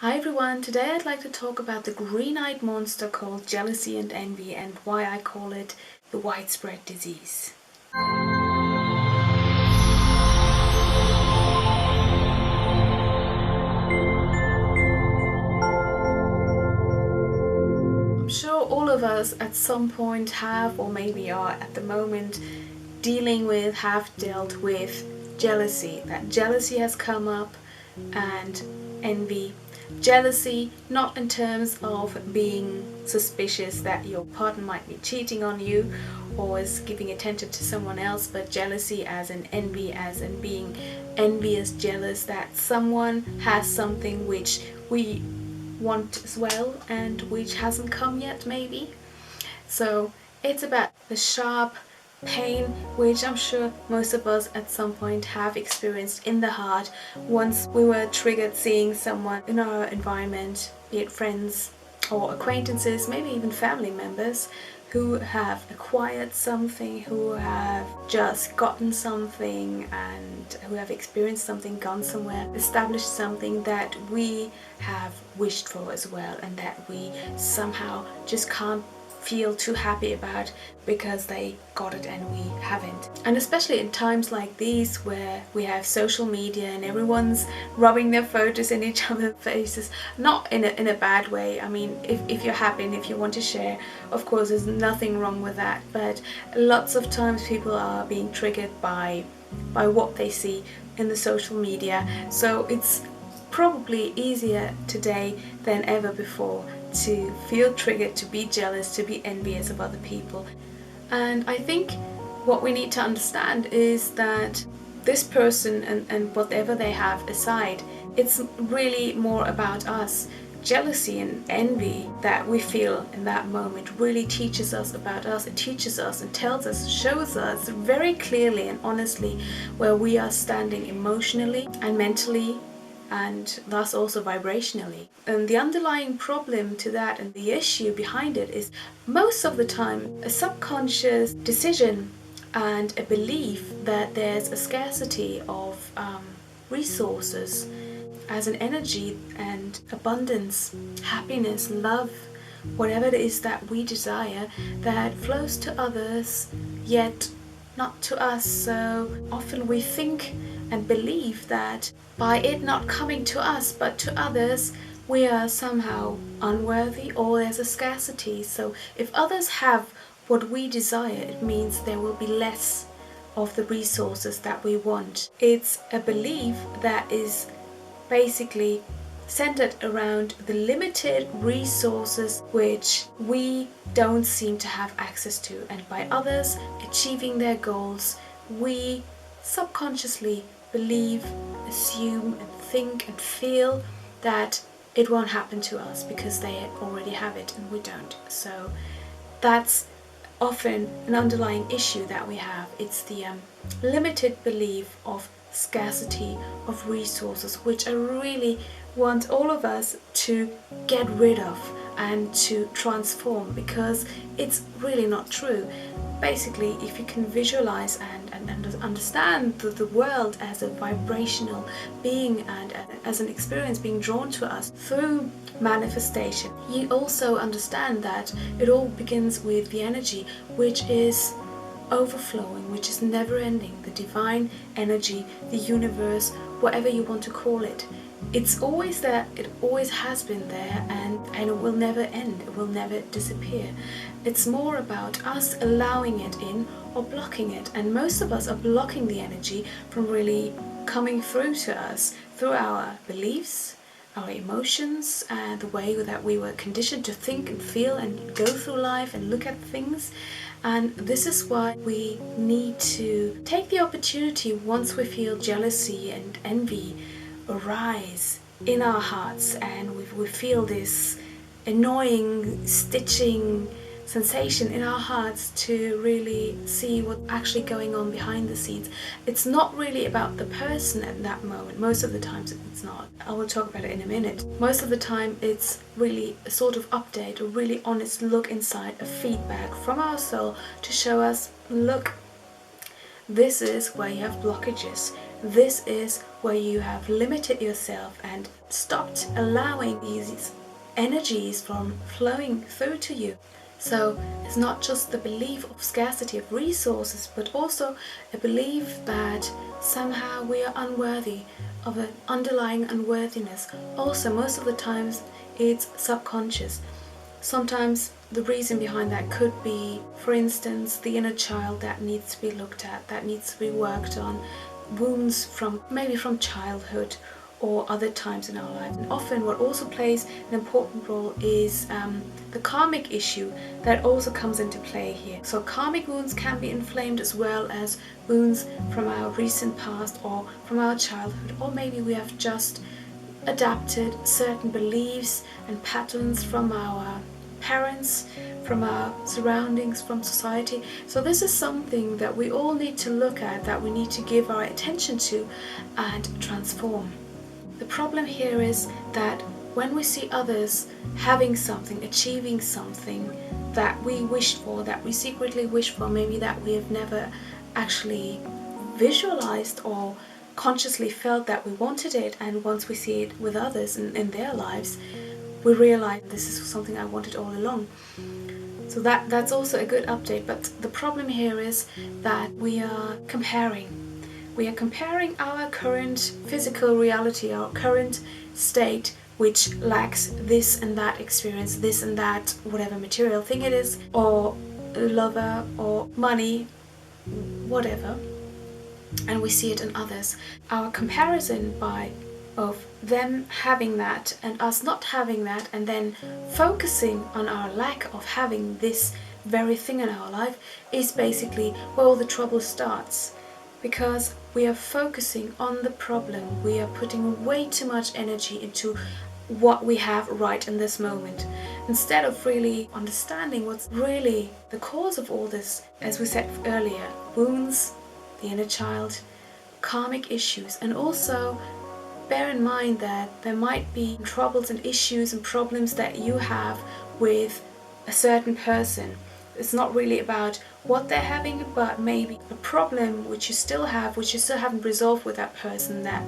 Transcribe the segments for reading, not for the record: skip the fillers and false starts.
Hi everyone, today I'd like to talk about the green-eyed monster called jealousy and envy and why I call it the widespread disease. I'm sure all of us at some point have, or maybe are at the moment, have dealt with jealousy. That jealousy has come up and envy. Jealousy, not in terms of being suspicious that your partner might be cheating on you or is giving attention to someone else, but jealousy as in envy, as in being envious, jealous that someone has something which we want as well and which hasn't come yet, maybe. So it's about the sharp pain which I'm sure most of us at some point have experienced in the heart once we were triggered seeing someone in our environment, be it friends or acquaintances, maybe even family members, who have acquired something, who have just gotten something, and who have experienced something, gone somewhere, established something that we have wished for as well, and that we somehow just can't feel too happy about because they got it and we haven't. And especially in times like these where we have social media and everyone's rubbing their photos in each other's faces, not in a bad way. I mean, if you're happy and if you want to share, of course there's nothing wrong with that, but lots of times people are being triggered by what they see in the social media. So it's probably easier today than ever before to feel triggered, to be jealous, to be envious of other people. And I think what we need to understand is that this person and whatever they have aside, it's really more about us. Jealousy and envy that we feel in that moment really teaches us about us. It teaches us and tells us, shows us very clearly and honestly where we are standing emotionally and mentally, and thus also vibrationally. And the underlying problem to that and the issue behind it is most of the time a subconscious decision and a belief that there's a scarcity of resources as an energy and abundance, happiness, love, whatever it is that we desire, that flows to others yet not to us. So often we think and believe that by it not coming to us but to others, we are somehow unworthy or there's a scarcity. So if others have what we desire, it means there will be less of the resources that we want. It's a belief that is basically centered around the limited resources which we don't seem to have access to, and by others achieving their goals, we subconsciously believe, assume and think and feel that it won't happen to us because they already have it and we don't. So that's often an underlying issue that we have. It's the limited belief of scarcity of resources, which I really want all of us to get rid of and to transform, because it's really not true. Basically, if you can visualize and understand the world as a vibrational being and as an experience being drawn to us through manifestation, you also understand that it all begins with the energy which is overflowing, which is never ending, the divine energy, the universe, whatever you want to call it. It's always there, it always has been there, and it will never end, it will never disappear. It's more about us allowing it in or blocking it, and most of us are blocking the energy from really coming through to us through our beliefs, our emotions, and the way that we were conditioned to think and feel and go through life and look at things. And this is why we need to take the opportunity, once we feel jealousy and envy arise in our hearts and we feel this annoying stitching sensation in our hearts, to really see what's actually going on behind the scenes. It's not really about the person at that moment. Most of the times it's not. I will talk about it in a minute. Most of the time it's really a sort of update, a really honest look inside, a feedback from our soul to show us, look, this is where you have blockages. This is where you have limited yourself and stopped allowing these energies from flowing through to you. So it's not just the belief of scarcity of resources, but also a belief that somehow we are unworthy, of an underlying unworthiness. Also, most of the times it's subconscious. Sometimes the reason behind that could be, for instance, the inner child that needs to be looked at, that needs to be worked on, wounds from maybe from childhood or other times in our lives. And often what also plays an important role is the karmic issue that also comes into play here. So karmic wounds can be inflamed as well as wounds from our recent past or from our childhood, or maybe we have just adapted certain beliefs and patterns from our parents, from our surroundings, from society. So this is something that we all need to look at, that we need to give our attention to and transform. The problem here is that when we see others having something, achieving something that we wish for, that we secretly wish for, maybe that we have never actually visualized or consciously felt that we wanted it, and once we see it with others in their lives, we realize this is something I wanted all along. So that's also a good update. But the problem here is that we are comparing. We are comparing our current physical reality, our current state, which lacks this and that experience, this and that, whatever material thing it is, or a lover, or money, whatever. And we see it in others. Our comparison of them having that and us not having that, and then focusing on our lack of having this very thing in our life, is basically where all the trouble starts. Because we are focusing on the problem, we are putting way too much energy into what we have right in this moment, instead of really understanding what's really the cause of all this. As we said earlier, wounds, the inner child, karmic issues, and also bear in mind that there might be troubles and issues and problems that you have with a certain person. It's not really about what they're having, but maybe a problem which you still have, which you still haven't resolved with that person, that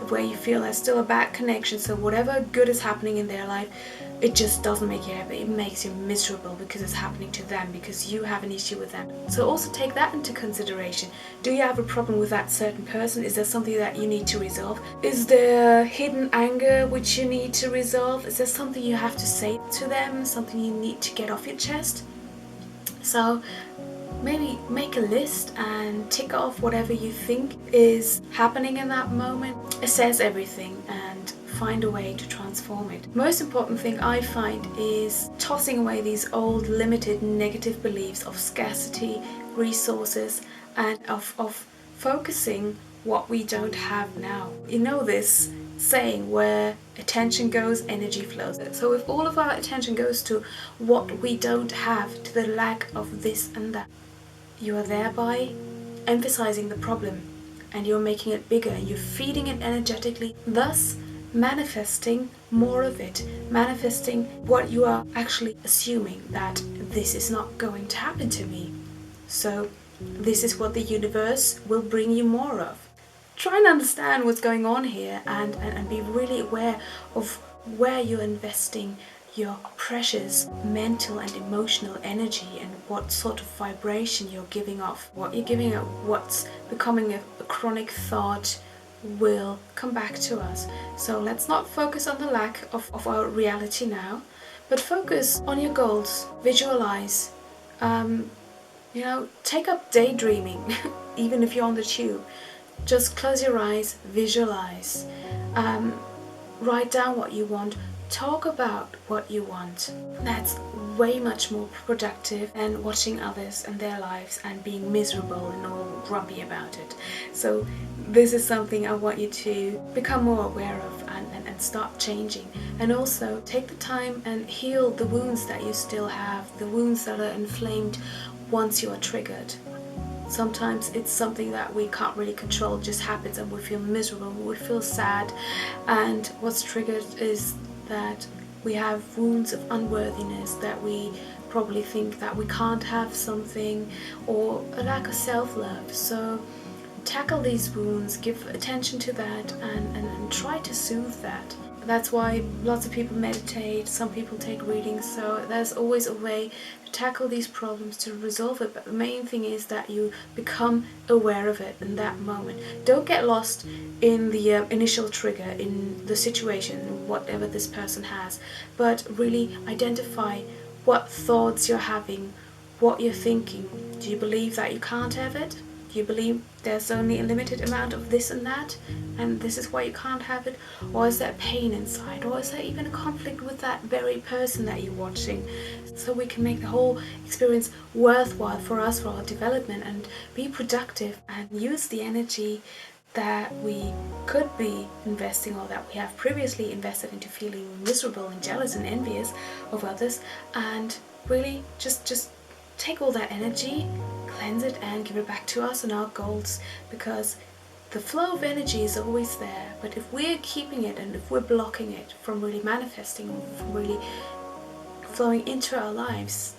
where you feel there's still a bad connection. So whatever good is happening in their life, it just doesn't make you happy. It makes you miserable because it's happening to them, because you have an issue with them. So also take that into consideration. Do you have a problem with that certain person? Is there something that you need to resolve? Is there hidden anger which you need to resolve? Is there something you have to say to them? Something you need to get off your chest? So maybe make a list and tick off whatever you think is happening in that moment. Assess everything and find a way to transform it. Most important thing I find is tossing away these old, limited, negative beliefs of scarcity, resources, and of focusing what we don't have now. You know this saying, where attention goes, energy flows. So if all of our attention goes to what we don't have, to the lack of this and that, you are thereby emphasizing the problem, and you're making it bigger, and you're feeding it energetically, thus manifesting more of it, manifesting what you are actually assuming, that this is not going to happen to me. So this is what the universe will bring you more of. Try and understand what's going on here, and be really aware of where you're investing your precious mental and emotional energy, and what sort of vibration you're giving off. What you're giving out, what's becoming a chronic thought, will come back to us. So let's not focus on the lack of our reality now, but focus on your goals. Visualize. Take up daydreaming, even if you're on the tube. Just close your eyes, visualize, write down what you want, talk about what you want. That's way much more productive than watching others and their lives and being miserable and all grumpy about it. So this is something I want you to become more aware of and start changing. And also take the time and heal the wounds that you still have, the wounds that are inflamed once you are triggered. Sometimes it's something that we can't really control, it just happens, and we feel miserable, we feel sad, and what's triggered is that we have wounds of unworthiness, that we probably think that we can't have something, or a lack of self-love. So tackle these wounds, give attention to that, and try to soothe that. That's why lots of people meditate, some people take readings, so there's always a way to tackle these problems, to resolve it. But the main thing is that you become aware of it in that moment. Don't get lost in the initial trigger, in the situation, whatever this person has, but really identify what thoughts you're having, what you're thinking. Do you believe that you can't have it? Do you believe there's only a limited amount of this and that, and this is why you can't have it? Or is there pain inside? Or is there even a conflict with that very person that you're watching? So we can make the whole experience worthwhile for us, for our development, and be productive and use the energy that we could be investing, or that we have previously invested, into feeling miserable and jealous and envious of others, and really just take all that energy, cleanse it, and give it back to us and our goals, because the flow of energy is always there. But if we're keeping it and if we're blocking it from really manifesting, from really flowing into our lives,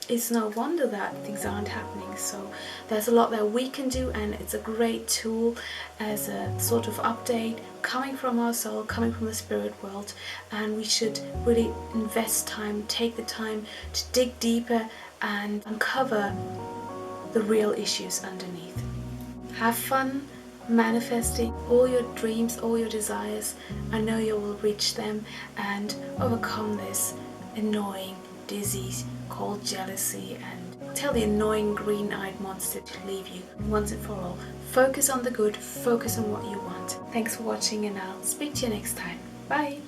it's no wonder that things aren't happening. So there's a lot that we can do, and it's a great tool as a sort of update coming from our soul, coming from the spirit world. And we should really invest time, take the time to dig deeper and uncover the real issues underneath. Have fun manifesting all your dreams, all your desires. I know you will reach them and overcome this annoying disease called jealousy, and tell the annoying green-eyed monster to leave you once and for all. Focus on the good, focus on what you want. Thanks for watching, and I'll speak to you next time. Bye!